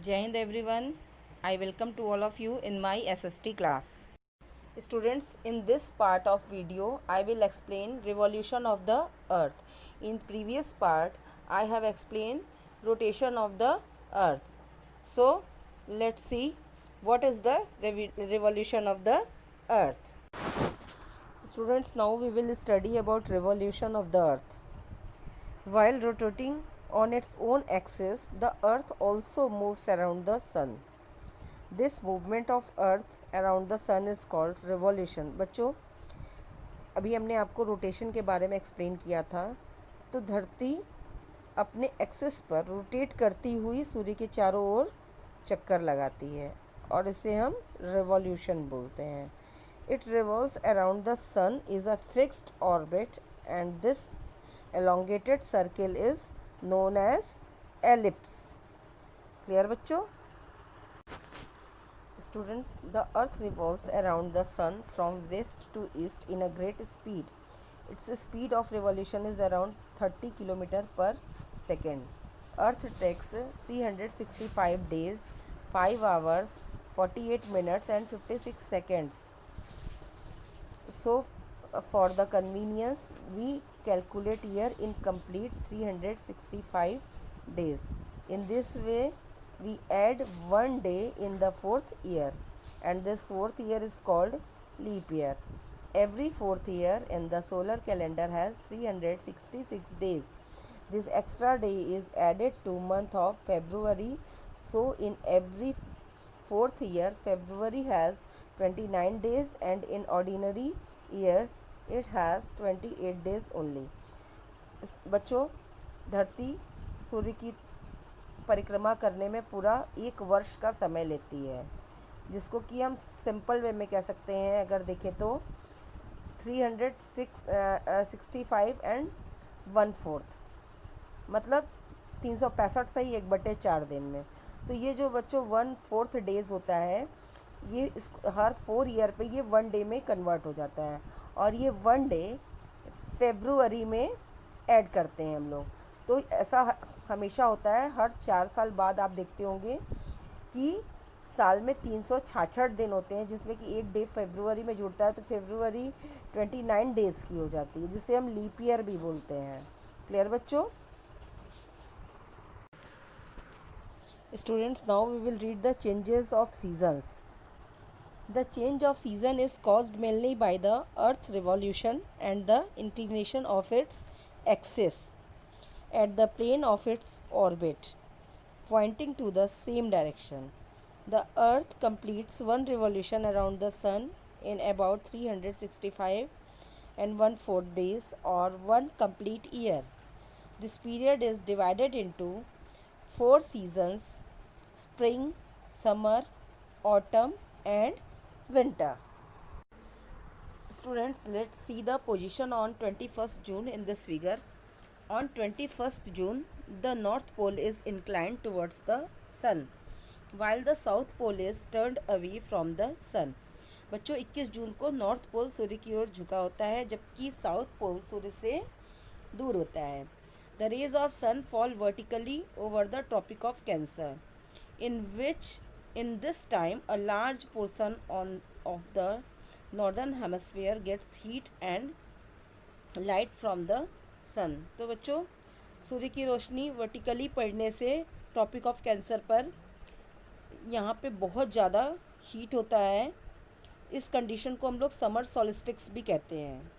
Jai Hind everyone. I welcome to all of you in my SST class. Students, in this part of video, I will explain revolution of the earth. In previous part, I have explained rotation of the earth. So, let's see what is the revolution of the earth. Students, now we will study about revolution of the earth. While rotating on its own axis, the earth also moves around the sun. This movement of earth around the sun is called revolution. बच्चों, अभी हमने आपको rotation के बारे में explain किया था. तो धरती अपने एक्सिस पर रोटेट करती हुई सूर्य के चारों ओर चक्कर लगाती है और इसे हम revolution बोलते हैं. It revolves around the sun is a fixed orbit and this elongated circle is known as ellipse. Clear बच्चों? Students, the earth revolves around the sun from west to east in a great speed. Its speed of revolution is around 30 km per second. Earth takes 365 days, 5 hours, 48 minutes and 56 seconds. So, for the convenience, we calculate here in complete 365 days. In this way, we add one day in the fourth year, and this fourth year is called leap year. Every fourth year in the solar calendar has 366 days. This extra day is added to month of February. So in every fourth year, February has 29 days and in ordinary years it has 28 days only. बच्चों, धरती सूर्य की परिक्रमा करने में पूरा एक वर्ष का समय लेती है, जिसको कि हम सिंपल वे में कह सकते हैं. अगर देखें तो 365 एंड 1/4 मतलब 365 सही 1/4 दिन में. तो ये जो बच्चों 1/4 डेज होता है, ये हर 4 ईयर पे ये 1 डे में कन्वर्ट हो जाता है और ये 1 डे फेब्रुवरी में ऐड करते हैं हम लोग. तो ऐसा हमेशा होता है. हर 4 साल बाद आप देखते होंगे कि साल में 366 दिन होते हैं, जिसमें कि एक डे फरवरी में जुड़ता है, तो फरवरी 29 डेज़ की हो जाती है, जिसे हम लीप ईयर भी बोलते हैं. क्लियर बच्चों? Students, now we will read the changes of seasons. The change of season is caused mainly by the Earth's revolution and the inclination of its axis at the plane of its orbit, pointing to the same direction. The Earth completes one revolution around the Sun in about 365 and 1/4 days, or one complete year. This period is divided into 4 seasons: spring, summer, autumn and winter. Students, let's see the position on 21st June in this figure. On 21st June, the North Pole is inclined towards the Sun, while the South Pole is turned away from the Sun. बच्चों, 21 जून को north pole सूर्य की ओर झुका होता है, जबकि south pole सूर्य से दूर होता है. The rays of sun fall vertically over the Tropic of Cancer, in this time a large portion of the northern hemisphere gets heat and light from the sun. तो बच्चों, सूर्य की रोशनी वर्टिकली पड़ने से tropic of cancer पर यहाँ पे बहुत ज़्यादा हीट होता है. इस कंडीशन को हम लोग समर सॉलिस्टिक्स भी कहते हैं.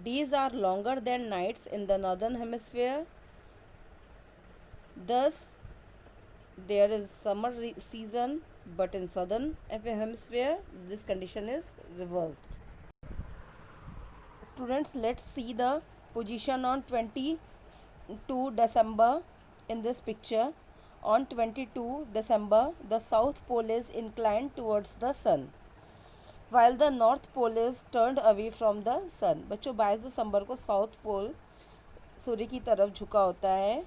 Days are longer than nights in the northern hemisphere. Thus, there is summer season, but in southern hemisphere, this condition is reversed. Students, let's see the position on 22 December in this picture. On 22 December, the south pole is inclined towards the sun, while the north pole is turned away from the sun. बच्चों, 22 दिसंबर को south pole सूर्य की तरफ झुका होता है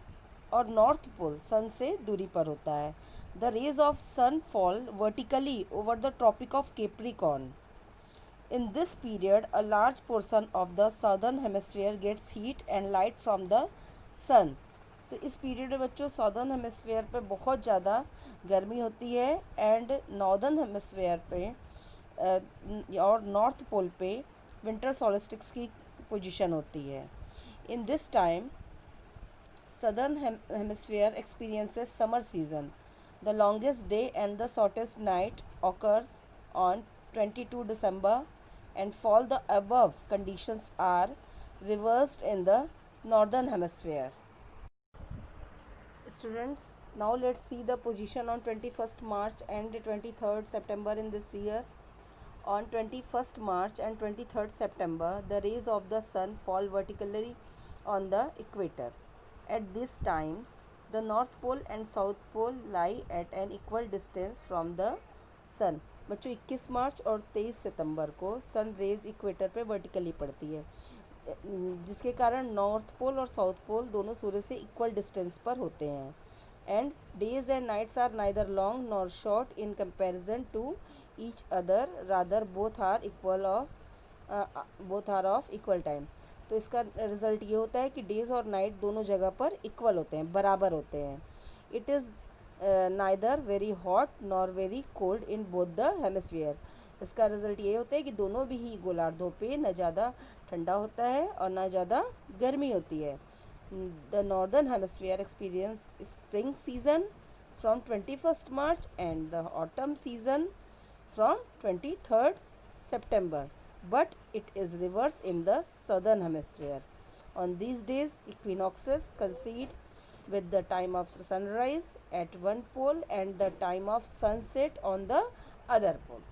और north pole सन से दूरी पर होता है. The rays of sun fall vertically over the Tropic of Capricorn. In this period, a large portion of the southern hemisphere gets heat and light from the sun. तो इस पीरियड में बच्चों southern hemisphere पे बहुत ज़्यादा गर्मी होती है एंड नॉर्दर्न हेमिस्फेयर पे और नॉर्थ पोल पे विंटर सॉलिस्टिक्स की पोजीशन होती है. In this time southern hemisphere experiences summer season. The longest day and the shortest night occurs on 22 December and fall. The above conditions are reversed in the northern hemisphere. Students, now let's see the position on 21st March and 23rd September in this year. On 21st March and 23rd September, the rays of the sun fall vertically on the equator. At these times, the North Pole and South Pole lie at an equal distance from the sun. बच्चों 21 मार्च और 23 सितंबर को sun rays equator पे vertically पड़ती है, जिसके कारण north pole और south pole दोनों सूर्य से इक्वल डिस्टेंस पर होते हैं. And days and nights are neither long nor short in comparison to each other, rather both are of equal time. तो इसका रिजल्ट ये होता है कि डेज और नाइट दोनों जगह पर इक्वल होते हैं, बराबर होते हैं. It is neither very hot nor very cold in both the hemisphere. इसका रिजल्ट ये होता है कि दोनों भी ही गोलार्धों पे न ज़्यादा ठंडा होता है और ना ज़्यादा गर्मी होती है. The northern hemisphere experience spring season from 21st March and the autumn season from 23rd September, but it is reverse in the southern hemisphere. On these days, equinoxes coincide with the time of sunrise at one pole and the time of sunset on the other pole.